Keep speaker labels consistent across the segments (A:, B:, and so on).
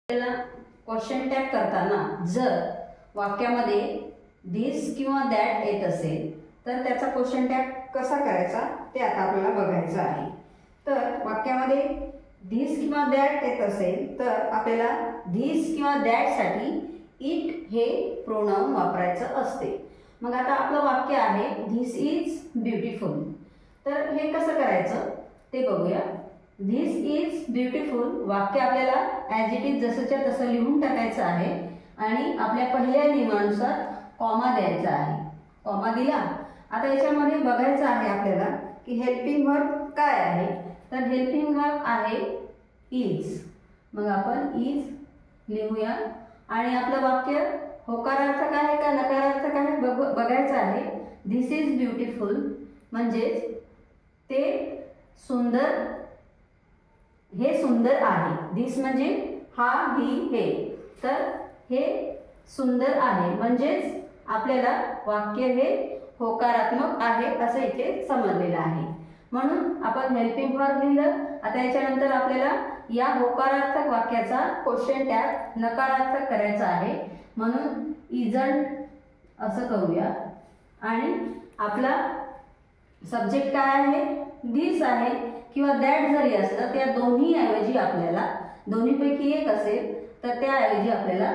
A: आपल्याला question tag करताना जर वाक्यामध्ये दिस किंवा दॅट येत असेल तर त्याचा क्वेश्चन टॅग कसा करायचा ते आता आपल्याला बघायचं आहे। तर वाक्यामध्ये दिस किंवा दॅट येत असेल तर आपल्याला दिस किंवा दॅट साठी इट हे प्रोनाउन वापरायचं असते। मग आता आपलं वाक्य आहे धिस इज ब्युटिफुल, तर हे कसं करायचं ते बघूया। धिस इज ब्युटिफुल वाक्य आपल्याला ॲज इट इज जसंच्या तसं लिहून टाकायचं आहे आणि आपल्या पहिल्या नियमानुसार कॉमा द्यायचा आहे। कॉमा दिला। आता याच्यामध्ये बघायचं आहे आपल्याला की हेल्पिंग वर्ब काय आहे, तर हेल्पिंग वर्ब आहे इज। मग आपण इज लिहूया आणि आपलं वाक्य होकारार्थक आहे का नकारार्थक आहे बघायचं आहे। धिस इज ब्युटिफुल म्हणजे ते सुंदर, हे सुंदर आहे। धिस म्हणजे हा ही हे, तर हे सुंदर आहे म्हणजेच आपल्याला वाक्य हे होकारात्मक आहे असं इथे समजलेलं आहे। म्हणून आपण हेल्पिंग वर्ब लिहिलं। आता याच्यानंतर आपल्याला या होकारार्थक वाक्याचा क्वेश्चन टॅग नकारार्थक करायचा आहे, म्हणून इजंट असं करूया आणि आपला सब्जेक्ट काय आहे धिस आहे किंवा दॅट जरी असतं त्या दोन्ही ऐवजी आपल्याला दोन्हीपैकी एक असेल तर त्याऐवजी आपल्याला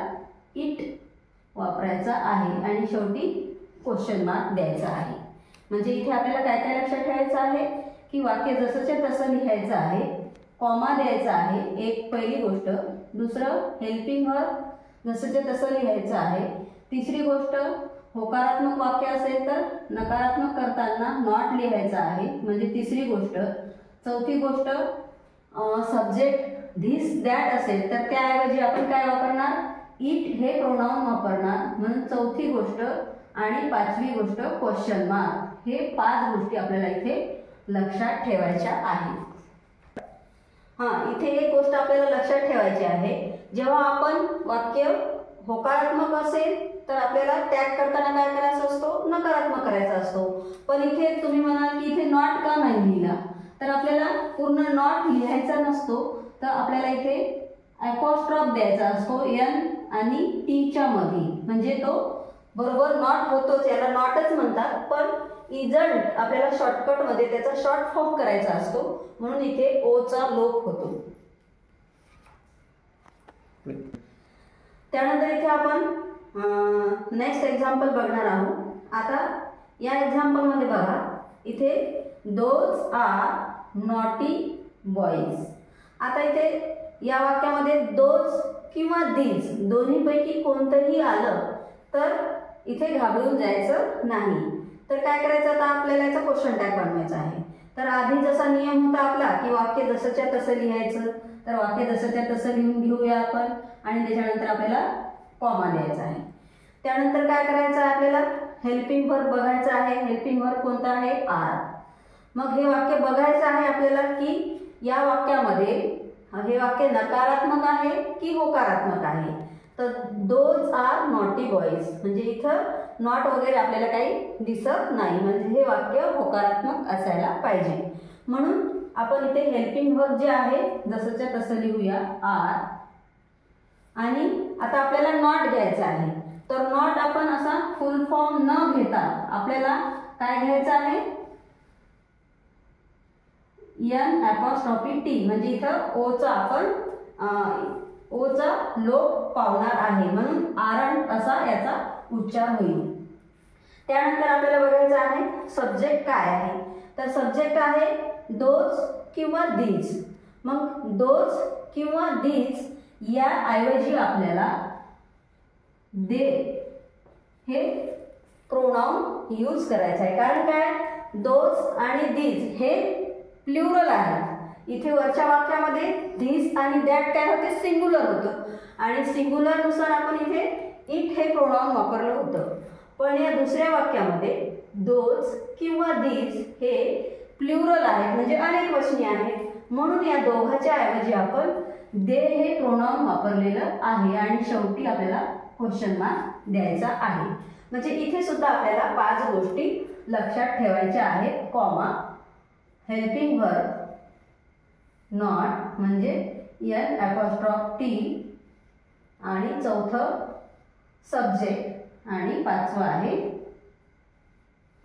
A: इट वापरायचा आहे आणि शेवटी क्वेश्चन मार्क द्यायचा आहे। म्हणजे इथे आपल्याला काय काय लक्षात ठेवायचं आहे की वाक्य जसंच्या तसं लिहायचं आहे, कॉमा द्यायचा आहे एक पहिली गोष्ट, दुसरं हेल्पिंग वर्ब जसंच्या तसं लिहायचं आहे, तिसरी गोष्ट होकारात्मक वाक्य असेल तर नकारात्मक करताना नॉट लिहायचं आहे म्हणजे तिसरी गोष्ट, चौथी गोष्ट सब्जेक्ट धिस दॅट असेल तर त्याऐवजी आपण काय वापरणार इट हे प्रोनाउन वापरणार म्हणून चौथी गोष्ट, आणि पाचवी गोष्ट क्वेश्चन मार्क। हे 5 गोष्टी आपल्याला इथे लक्षात ठेवायच्या आहेत। इथे एक गोष्ट आपल्याला लक्षात ठेवायची आहे, जेव्हा आपण वाक्य होकारात्मक असेल तर आपल्याला टॅग करताना काय करायचा असतो नकारात्मक करायचा असतो। पण इथे तुम्ही म्हणाल की इथे नॉट का नाही लिहिला, तर आपल्याला पूर्ण नॉट लिहायचा नसतो, तर आपल्याला इथे अपॉस्ट्रॉफ द्यायचा असतो एन आणि टी च्या मध्ये, म्हणजे तो बरोबर नॉट होतोच, याला नॉटच म्हणतात। पण इजंट आपल्याला शॉर्टकट मध्ये त्याचा शॉर्ट फॉर्म करायचा असतो म्हणून इथे ओ चा लोप होतो। त्यानंतर इथे आपण नेक्स्ट एक्झाम्पल बघणार आहोत। आता या एक्झाम्पल मध्ये बघा, इथे दोज आर नॉटी बॉईज। आता इथे या वाक्यामध्ये दोज किंवा दीज दोन्हीपैकी कोणतंही आलं तर इथे घाबरून जायचं नाही। तर काय करायचं आता आपल्याला याचा क्वेश्चन टॅग बनवायचा आहे। तर आधी जसा नियम होता आपला की वाक्य जसंच्या तसं लिहायचं, तर वाक्य जसंच्या तसं लिहून घेऊया आपण आणि त्याच्यानंतर आपल्याला कॉमा द्यायचा आहे। त्यानंतर काय करायचं आहे आपल्याला हेल्पिंग वर्ब बघायचं आहे। हेल्पिंग वर्ब कोणता आहे आर। मग हे वाक्य बघायचं आहे आपल्याला की या वाक्यामध्ये हे वाक्य नकारात्मक आहे की होकारात्मक आहे, तर दोज आर नॉटी बॉईज म्हणजे इथं नॉट वगैरे आपल्याला काही दिसत नाही, म्हणजे हे वाक्य होकारात्मक असायला पाहिजे। म्हणून आपण इथे हेल्पिंग वर्ब जे आहे जसंच्या तसं लिहूया आर, आणि आता आपल्याला नॉट घ्यायचा आहे। तर नॉट आपण असा फुल फॉर्म न घेता आपल्याला काय घ्यायचं आहे एन अपॉस्ट्रॉफी टी, म्हणजे इथं ओ चा आपण ओ चा लोप पावणार आहे म्हणून आरण असा याचा उच्चार होईल। त्यानंतर आपल्याला बघायचं आहे सब्जेक्ट काय आहे, तर सब्जेक्ट आहे दोज किंवा दीज। मग दोज किंवा दीज या ऐवजी आपल्याला दे हे प्रोनाउन यूज करायचं आहे, कारण काय दोज आणि दीज हे प्लुरल आहेत। इथे वरच्या वाक्यामध्ये धिस आणि दॅट काय होते सिंग्युलर होतं आणि सिंग्युलर नुसार आपण इथे इट हे प्रोनाउन वापरलं होतं, पण या दुसऱ्या वाक्यामध्ये दोज किंवा दीज हे प्लुरल आहेत म्हणजे अनेक वचनी आहेत, म्हणून या दोघांच्या ऐवजी आपण दे हे प्रोनाउन वापरलेलं आहे आणि शेवटी आपल्याला क्वेश्चन मार्क द्यायचा आहे। म्हणजे इथे सुद्धा आपल्याला 5 गोष्टी लक्षात ठेवायच्या आहेत। कॉमा, हेल्पिंग वर्ब, नॉट म्हणजे एन अपॉस्ट्रॉफ टी, आणि चौथं सब्जेक्ट आणि पाचवं आहे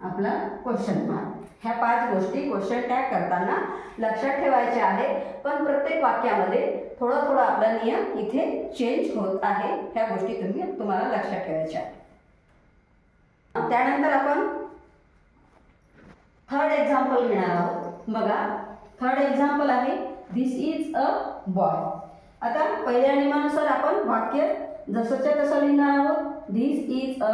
A: आपला क्वेश्चन मार्क. ह्या 5 गोष्टी क्वेश्चन टॅग करताना लक्षात ठेवायच्या आहेत. पण प्रत्येक वाक्यामध्ये थोडा आपला नियम इथे चेंज होत आहे. ह्या गोष्टी तुम्हाला लक्षात ठेवायच्या आहेत. त्यानंतर आपण थर्ड एक्झाम्पल घेणार आहोत. बघा, थर्ड एक्झाम्पल आहे दिस इज अ बॉय. आता पहिल्या नियमानुसार आपण वाक्य जसंच्या तसं लिहिणार आहोत. दिस इज अ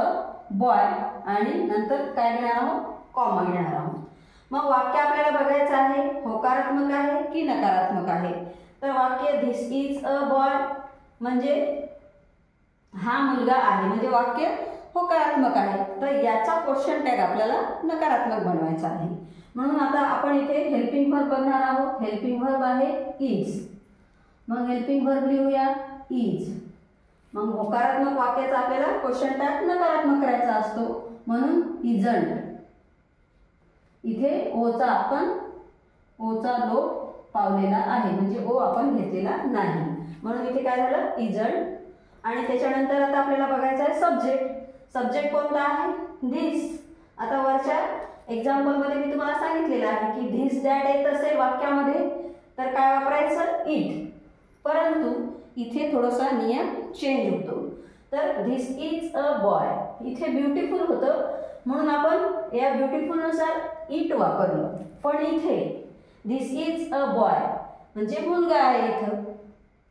A: बॉय आणि नंतर काय घेणार आहोत, कॉमा घेणार आहोत. मग वाक्य आपल्याला बघायचं आहे होकारात्मक आहे की नकारात्मक आहे. तर वाक्य दिस इज अ बॉय म्हणजे हा मुलगा आहे, म्हणजे वाक्य होकारात्मक आहे. तर याचा क्वेश्चन टॅग आपल्याला नकारात्मक बनवायचा आहे. म्हणून आता आपण इथे हेल्पिंग व्हर्ब बघणार आहोत. हेल्पिंग व्हर्ब आहे इज. मग हेल्पिंग व्हर्ब लिहूया इज. मग होकारात्मक वाक्याचा आपल्याला क्वेश्चन टॅग नकारात्मक करायचा असतो, म्हणून इजंट. इथे ओचा लोप पावलेला आहे, म्हणजे ओ आपण घेतलेला नाही, म्हणून इथे काय झालं इजंट. आणि त्याच्यानंतर आता आपल्याला बघायचं आहे सब्जेक्ट. सब्जेक्ट कोणता आहे, धिस. आता वरच्या एक्झाम्पलमध्ये मी तुम्हाला सांगितलेलं आहे की धिस दॅट येत असेल वाक्यामध्ये तर काय वापरायचं, इट. परंतु इथे थोडासा नियम चेंज होतो. तर धिस इज अ बॉय इथे ब्युटिफुल होतं, म्हणून आपण या ब्युटिफुलनुसार इट वापरलं. पण इथे धिस इज अ बॉय म्हणजे मुलगा आहे इथं,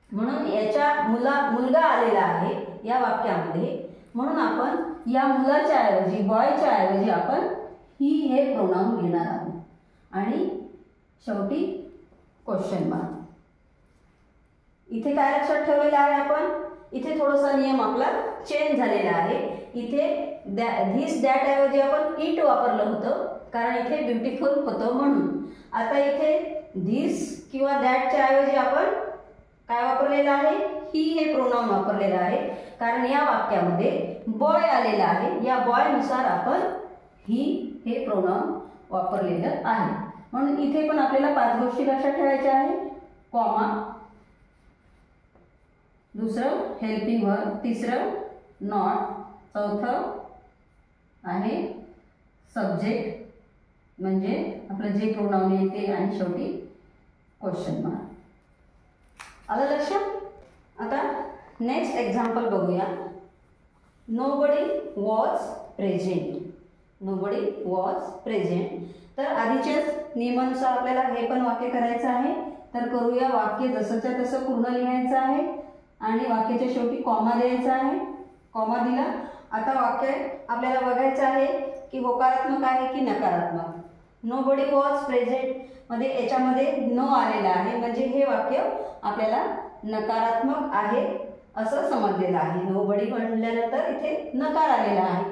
A: म्हणून याच्या मुलगा आलेला आहे या वाक्यामध्ये. म्हणून आपण या मुलाच्या ऐवजी, बॉयच्या ऐवजी आपण ही हे प्रोनाउन घेणार आहोत. आणि शेवटी क्वेश्चन मार्क. इथे काय लक्षात ठेवलेलं आहे आपण, इथे थोडासा नियम आपला चेंज झालेला आहे. इथे धिस दॅट ऐवजी आपण इट वापरलं होतं, कारण इथे ब्युटिफुल होतं म्हणून. आता इथे धिस किंवा दॅटच्या ऐवजी आपण काय वापरलेलं आहे, ही हे प्रोनाउन वापरलेलं आहे, कारण या वाक्यामध्ये बॉय आलेला आहे. या बॉयनुसार आपण ही हे प्रोनाउन वापरलेलं आहे. म्हणून इथे पण आपल्याला 5 गोष्टी लक्षात ठेवायच्या आहे. कॉमा, दुसरं हेल्पिंग वर्ब, तिसरं नॉट, चौथं आहे सब्जेक्ट म्हणजे आपलं जे प्रोनाउन आहे ते, आणि शेवटी क्वेश्चन मार्क. आलं लक्षात. आता नेक्स्ट एक्झाम्पल बघूया. Nobody was present. Nobody was present. तर आधीच्याच नियमानुसार आपल्याला हे पण वाक्य करायचं आहे. तर करूया. वाक्य जसंच्या तसं पूर्ण लिहायचं आहे आणि वाक्याच्या शेवटी कॉमा द्यायचा आहे. कॉमा दिला. आता वाक्य आपल्याला बघायचं आहे की होकारात्मक आहे की नकारात्मक. नोबडी वॉज प्रेझेंट मध्ये याच्यामध्ये नो आलेला आहे, म्हणजे हे वाक्य आपल्याला नकारात्मक आहे असं समजलेलं आहे. नोबडी म्हणल्यानंतर इथे नकार आलेला आहे,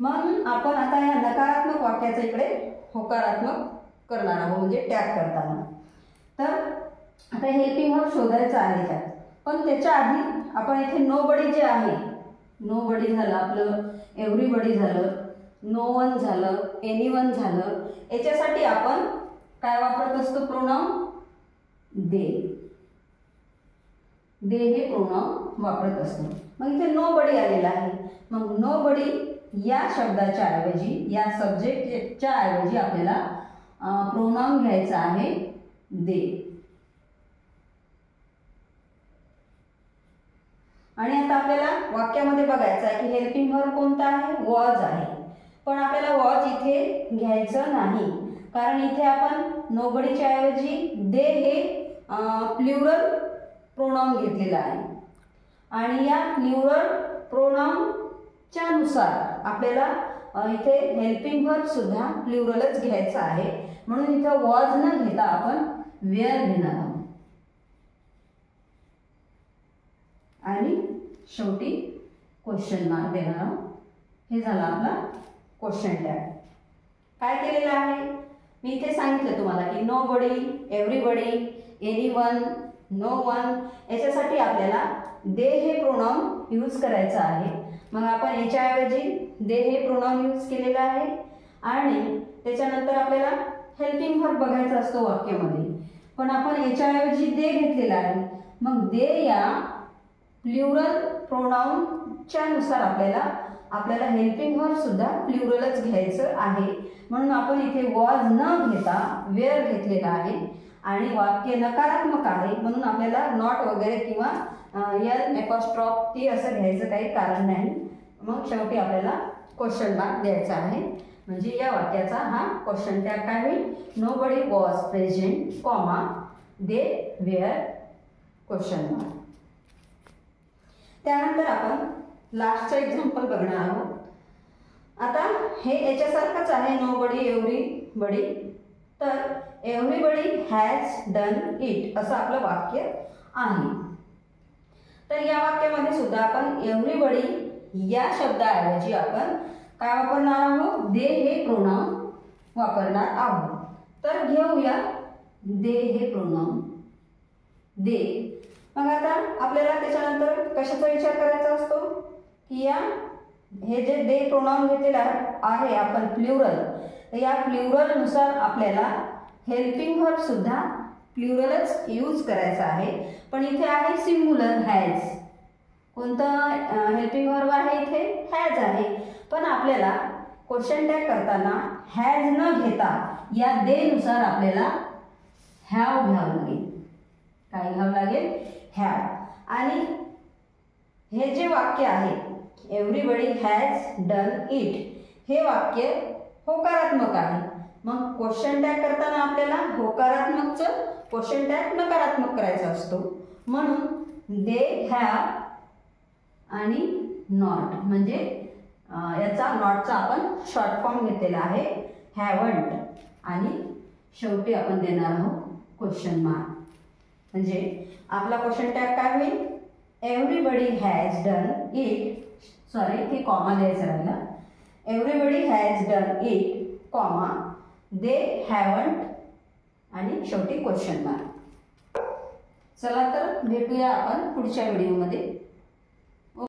A: म्हणून आपण आता या नकारात्मक वाक्याचा इकडे होकारात्मक करणार आहोत, म्हणजे टॅग करताना. तर आता हेल्पिंग वर्ब शोधायचं आहे त्यात, पण त्याच्या आधी आपण इथे नोबडी जे आहे, नोबडी झालं आपलं, एव्हरीबडी झालं, नो वन झालं, एनीवन झालं, याच्यासाठी आपण काय वापरत असतो प्रोनाउन, दे. दे हे प्रोनाउन वापरत असतो. मग इथे नोबडी आलेला आहे, मग नोबडी या शब्दाच्या ऐवजी, या सब्जेक्टच्या ऐवजी आपल्याला प्रोनाउन घ्यायचा आहे दे. आणि आता आपल्याला वाक्यामध्ये बघायचं आहे की हेल्पिंग वर्ब कोणता आहे, वॉज आहे. पण आपल्याला वॉज इथे घ्यायचं नाही, कारण इथे आपण नोबडीच्या ऐवजी दे हे प्लुरल प्रोनाउन घेतलेला आहे. आणि या प्लुरल प्रोनाउनच्या नुसार आपल्याला इथे हेल्पिंग वर्ब सुद्धा प्लुरलच घ्यायचा आहे. म्हणून इथे वॉज न घेता आपण वेअर घेणार आहोत. आणि शेवटी क्वेश्चन मार्क देणार आहोत. हे झालं आपला क्वेश्चन टॅग. काय केलेलं आहे मी इथे सांगितलं तुम्हाला की nobody, everybody, anyone, no one, याच्यासाठी आपल्याला दे हे प्रोनाउन यूज करायचं आहे. मग आपण याच्याऐवजी दे हे प्रोनाउन यूज केलेलं आहे. आणि त्याच्यानंतर आपल्याला हेल्पिंग वर्ब बघायचा असतो वाक्यामध्ये, पण आपण याच्याऐवजी दे घेतलेला आहे. मग दे या प्लुरल प्रोनाऊनच्या नुसार आपल्याला हेल्पिंग वर्ब सुद्धा प्लुरलच घ्यायचं आहे. म्हणून आपण इथे वॉज न घेता वेअर घेतलेला आहे आणि वाक्य नकारात्मक आहे म्हणून आपल्याला नॉट वगैरे किंवा एल एपॉस्ट्रॉफ टी असं घ्यायचं काही कारण नाही. मग शेवटी आपल्याला क्वेश्चन मार्क द्यायचा आहे. म्हणजे या वाक्याचा हा क्वेश्चन टॅग काय होईल? Nobody was present comma they were question mark. त्यानंतर आपण लास्टचं एक्झाम्पल बघणार आहोत. आता हे याच्यासारखंच आहे नोबडी एव्हरीबडी. तर एव्हरीबडी हॅज डन इट असं आपलं वाक्य आहे. तर या वाक्यामध्ये सुद्धा आपण एव्हरीबडी या शब्दाऐवजी आपण काय वापरणार आहोत? दे हे प्रोनाउन वापरणार आहोत. तर घेऊया दे हे प्रोनाउन दे. मग आता आपल्याला त्याच्यानंतर कशाचा विचार करायचा असतो की हे जे दे प्रोनाउन घेतलेलं आहे आपण प्लुरल, तर या प्लुरलनुसार आपल्याला हेल्पिंग वर्ब सुद्धा प्लुरलच यूज करायचा आहे. पण इथे आहे सिंग्युलर हॅज. कोणतं हेल्पिंग वर्ब आहे इथे? हॅज आहे. पण आपल्याला क्वेश्चन टॅग करताना हॅज न घेता या दे नुसार आपल्याला हॅव घ्यावं लागेल. काय घ्यावं लागेल? हॅव. आणि हे जे वाक्य आहे एव्हरीबडी हॅज डन इट हे वाक्य होकारात्मक आहे. मग क्वेश्चन टॅग करताना आपल्याला होकारात्मकचं क्वेश्चन टॅग नकारात्मक करायचा असतो. म्हणून दे हॅव आणि नॉट म्हणजे याचा नॉटचा आपण शॉर्ट फॉर्म घेतलेला आहे हॅवंट. आणि शेवटी आपण देणार आहोत क्वेश्चन मार्क. म्हणजे आपला क्वेश्चन टॅग काय होईल? Everybody has done it. Sorry, ते कॉमा द्यायचं राहिला. Everybody has done it comma they haven't आणि शेवटी क्वेश्चन मार्क. चला तर भेटूया आपण पुढच्या व्हिडिओमध्ये.